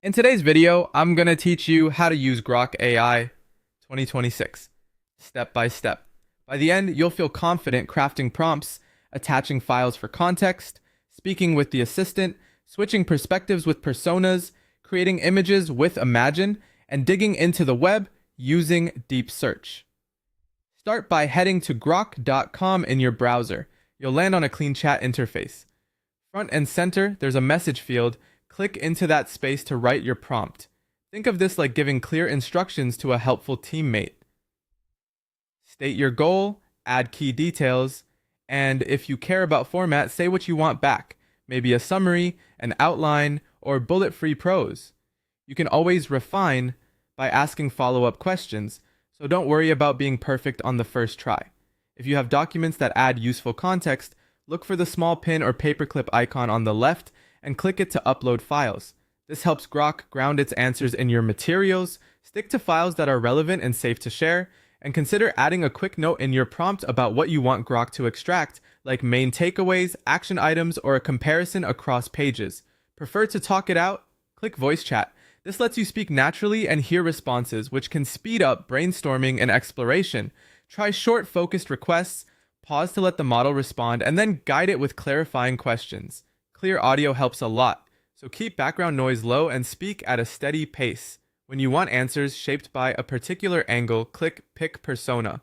In today's video, I'm going to teach you how to use Grok AI 2026, step by step. By the end, you'll feel confident crafting prompts, attaching files for context, speaking with the assistant, switching perspectives with personas, creating images with Imagine, and digging into the web using DeepSearch. Start by heading to grok.com in your browser. You'll land on a clean chat interface. Front and center, there's a message field. Click into that space to write your prompt. Think of this like giving clear instructions to a helpful teammate. State your goal, add key details, and if you care about format, say what you want back. Maybe a summary, an outline, or bullet-free prose. You can always refine by asking follow-up questions, so don't worry about being perfect on the first try. If you have documents that add useful context, look for the small pin or paperclip icon on the left and click it to upload files. This helps Grok ground its answers in your materials, stick to files that are relevant and safe to share, and consider adding a quick note in your prompt about what you want Grok to extract, like main takeaways, action items, or a comparison across pages. Prefer to talk it out? Click voice chat. This lets you speak naturally and hear responses, which can speed up brainstorming and exploration. Try short, focused requests, pause to let the model respond, and then guide it with clarifying questions. Clear audio helps a lot, so keep background noise low and speak at a steady pace. When you want answers shaped by a particular angle, click Pick Persona.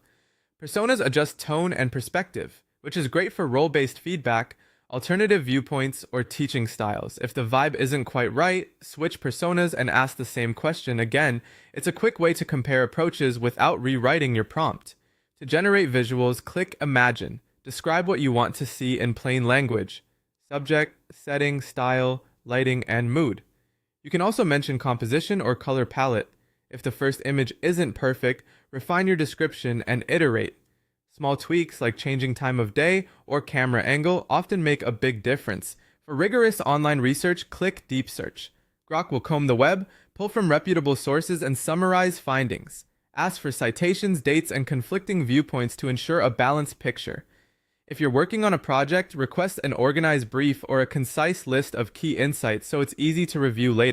Personas adjust tone and perspective, which is great for role-based feedback, alternative viewpoints, or teaching styles. If the vibe isn't quite right, switch personas and ask the same question again. It's a quick way to compare approaches without rewriting your prompt. To generate visuals, click Imagine. Describe what you want to see in plain language. Subject, setting, style, lighting, and mood. You can also mention composition or color palette. If the first image isn't perfect, refine your description and iterate. Small tweaks like changing time of day or camera angle often make a big difference. For rigorous online research, click DeepSearch. Grok will comb the web, pull from reputable sources, and summarize findings. Ask for citations, dates, and conflicting viewpoints to ensure a balanced picture. If you're working on a project, request an organized brief or a concise list of key insights so it's easy to review later.